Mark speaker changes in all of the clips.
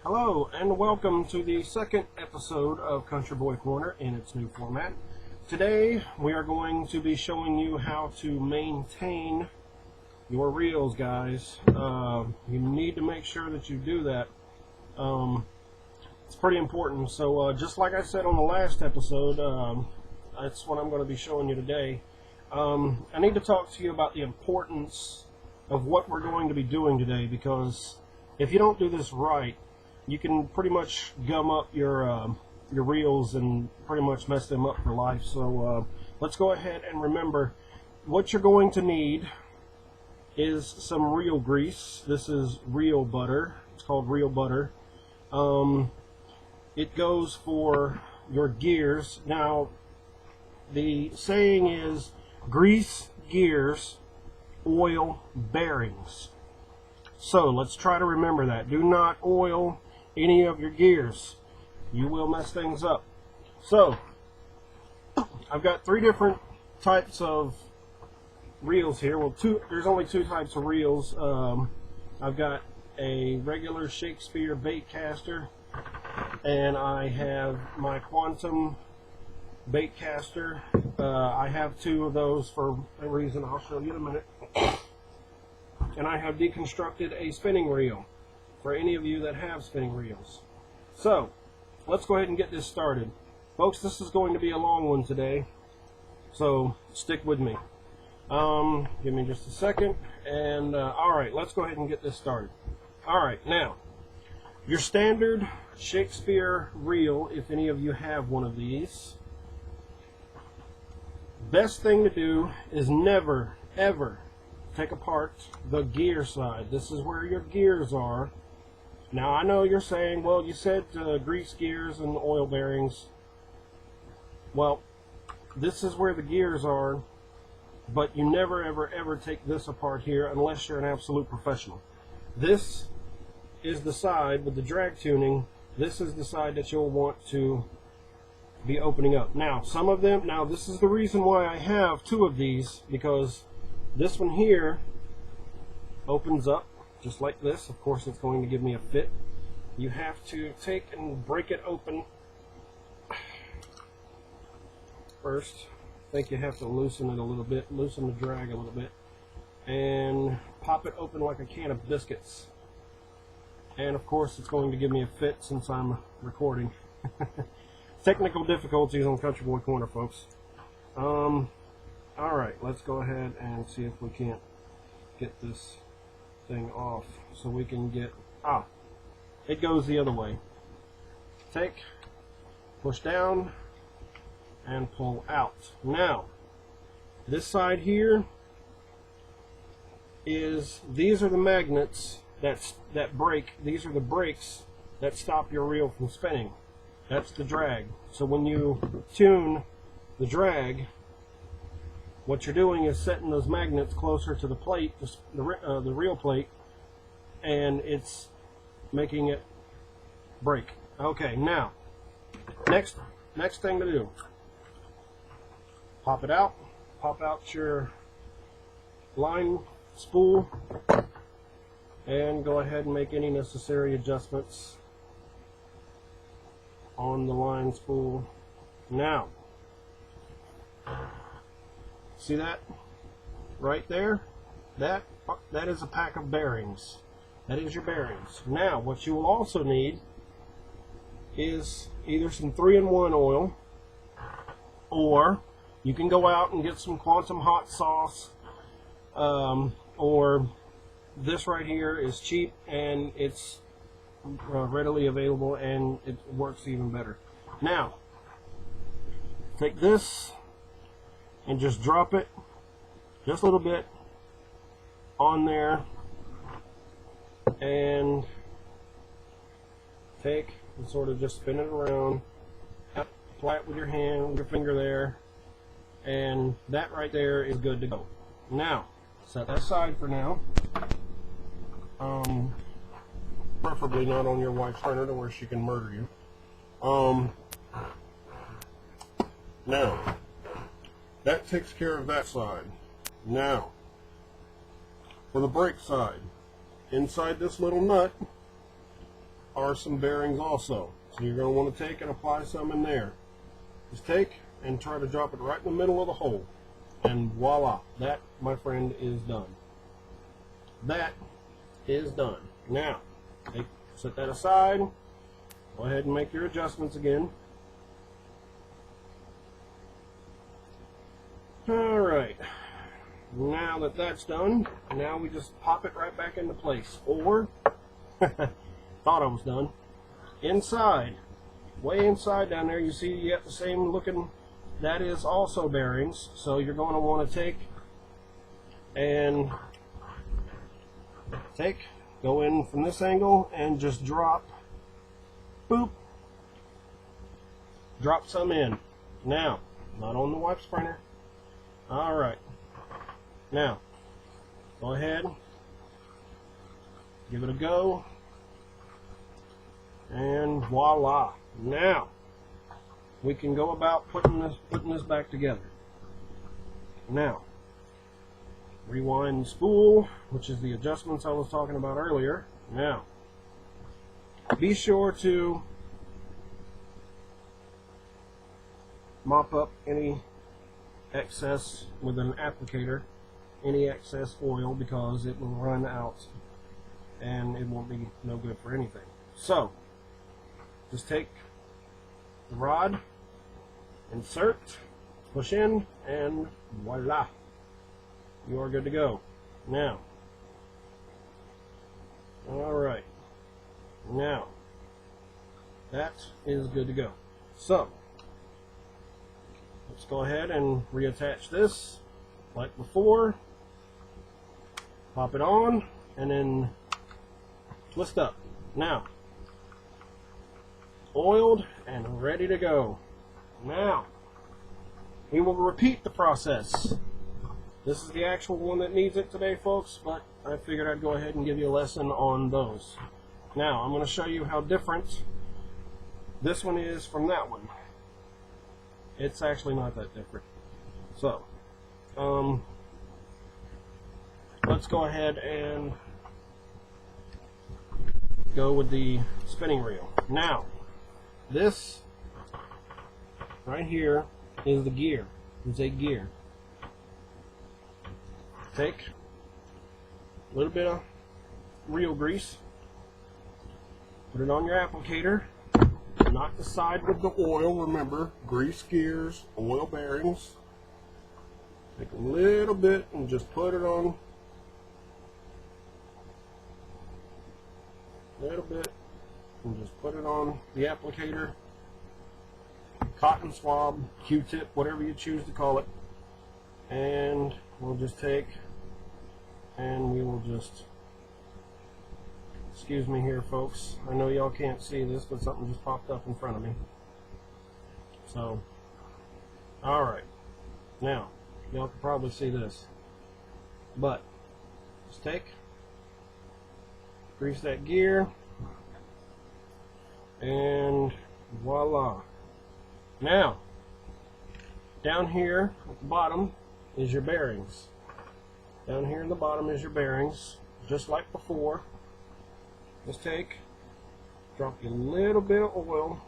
Speaker 1: Hello and welcome to the second episode of Country Boy Corner in its new format. Today we are going to be showing you how to maintain your reels, guys. You need to make sure that you do that. It's pretty important. So just like I said on the last episode, that's what I'm going to be showing you today. I need to talk to you about the importance of what we're going to be doing today, because if you don't do this right, you can pretty much gum up your reels and pretty much mess them up for life. So let's go ahead and remember what you're going to need is some reel grease. This is reel butter. It's called reel butter. It goes for your gears. Now, the saying is grease gears, oil bearings. So let's try to remember that. Do not oil any of your gears. You will mess things up. So I've got three different types of reels here. Well, there's only two types of reels. I've got a regular Shakespeare bait caster, and I have my quantum bait caster. I have two of those for a reason I'll show you in a minute. And I have deconstructed a spinning reel for any of you that have spinning reels. So let's go ahead and get this started. Folks, this is going to be a long one today, so stick with me. Give me just a second. And alright, let's go ahead and get this started. Alright, now, your standard Shakespeare reel, if any of you have one of these, best thing to do is never, ever take apart the gear side. This is where your gears are. Now, I know you're saying, well, you said grease gears and oil bearings. Well, this is where the gears are, but you never, ever, ever take this apart here unless you're an absolute professional. This is the side with the drag tuning. This is the side that you'll want to be opening up. Now, some of them, now this is the reason why I have two of these, because this one here opens up just like this. Of course, it's going to give me a fit. You have to take and break it open first. I think you have to loosen it a little bit, loosen the drag a little bit, and pop it open like a can of biscuits. And of course, it's going to give me a fit since I'm recording. Technical difficulties on Country Boy Corner, folks. Alright, let's go ahead and see if we can't get this thing off so we can get, it goes the other way. Take, push down, and pull out. Now, this side here is, these are the magnets that break. These are the brakes that stop your reel from spinning. That's the drag. So when you tune the drag, what you're doing is setting those magnets closer to the plate, the reel plate, and it's making it break. Okay, now, next thing to do, pop it out, pop out your line spool, and go ahead and make any necessary adjustments on the line spool. Now, see that right there? That is a pack of bearings. That is your bearings. Now, what you will also need is either some 3-in-1 oil, or you can go out and get some quantum hot sauce, or this right here is cheap and it's readily available and it works even better. Now, take this and just drop it just a little bit on there, and take and sort of just spin it around, apply it with your hand, with your finger there, and that right there is good to go. Now, set that aside for now. Preferably not on your wife's printer to where she can murder you. Now, that takes care of that side. Now, for the brake side, inside this little nut are some bearings also. So you're going to want to take and apply some in there. Just take and try to drop it right in the middle of the hole. And voila, that, my friend, is done. That is done. Now, set that aside. Go ahead and make your adjustments again. Alright, now that that's done, now we just pop it right back into place. Or, thought I was done. Inside, way inside down there, you see you get the same looking, that is also bearings. So you're going to want to go in from this angle and just drop, boop, drop some in. Now, not on the wipe sprinter. Alright, now go ahead, give it a go, and voila. Now we can go about putting this back together. Now rewind the spool, which is the adjustments I was talking about earlier. Now be sure to mop up any excess with an applicator, any excess oil, because it will run out and it won't be no good for anything. So just take the rod, insert, push in, and voila, you are good to go. Now, alright, now that is good to go. So let's go ahead and reattach this like before. Pop it on and then twist up. Now, oiled and ready to go. Now, we will repeat the process. This is the actual one that needs it today, folks, but I figured I'd go ahead and give you a lesson on those. Now, I'm going to show you how different this one is from that one. It's actually not that different. So, let's go ahead and go with the spinning reel. Now, this right here is the gear. It's a gear. Take a little bit of reel grease, put it on your applicator. Not the side with the oil, remember, grease gears, oil bearings. Take a little bit and just put it on. A little bit and just put it on the applicator. Cotton swab, Q-tip, whatever you choose to call it. And we'll just take and we will just, excuse me here, folks. I know y'all can't see this, but something just popped up in front of me. So, alright. Now, y'all can probably see this. But, just take, grease that gear, and voila. Now, down here at the bottom is your bearings. Down here in the bottom is your bearings, just like before. Just take, drop a little bit of oil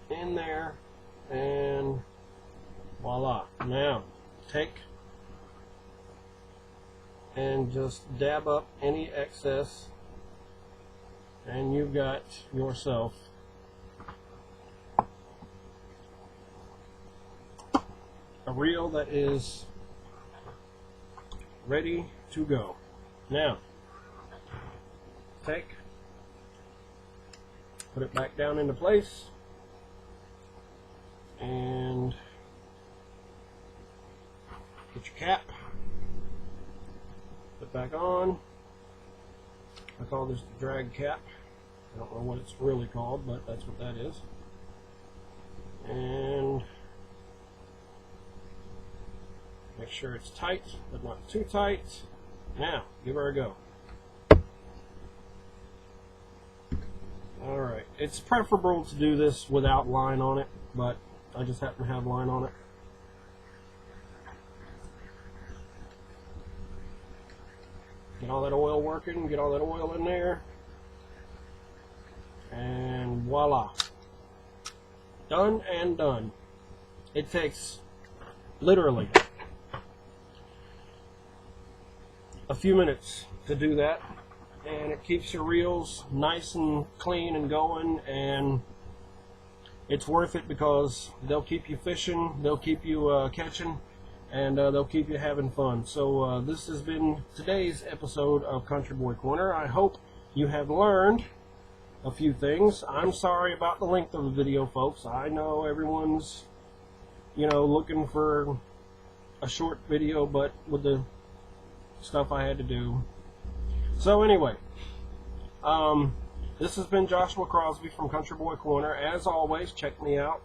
Speaker 1: in there, and voila. Now, take and just dab up any excess, and you've got yourself a reel that is ready to go. Now, take, put it back down into place, and get your cap, put back on. I call this the drag cap. I don't know what it's really called, but that's what that is. And make sure it's tight, but not too tight. Now, give her a go. Alright, it's preferable to do this without line on it, but I just happen to have line on it. Get all that oil working, get all that oil in there. and voila, done and done. It takes literally a few minutes to do that, and it keeps your reels nice and clean and going, and it's worth it because they'll keep you fishing, they'll keep you catching, and they'll keep you having fun. So this has been today's episode of Country Boy Corner. I hope you have learned a few things. I'm sorry about the length of the video, folks. I know everyone's, looking for a short video, but with the stuff I had to do. So anyway, this has been Joshua Crosby from Country Boy Corner. As always, check me out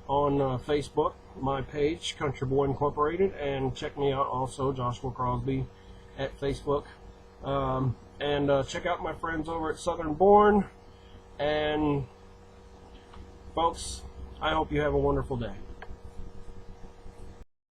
Speaker 1: on Facebook, my page, Country Boy Incorporated, and check me out also, Joshua Crosby, at Facebook. And check out my friends over at Southern Born. And folks, I hope you have a wonderful day.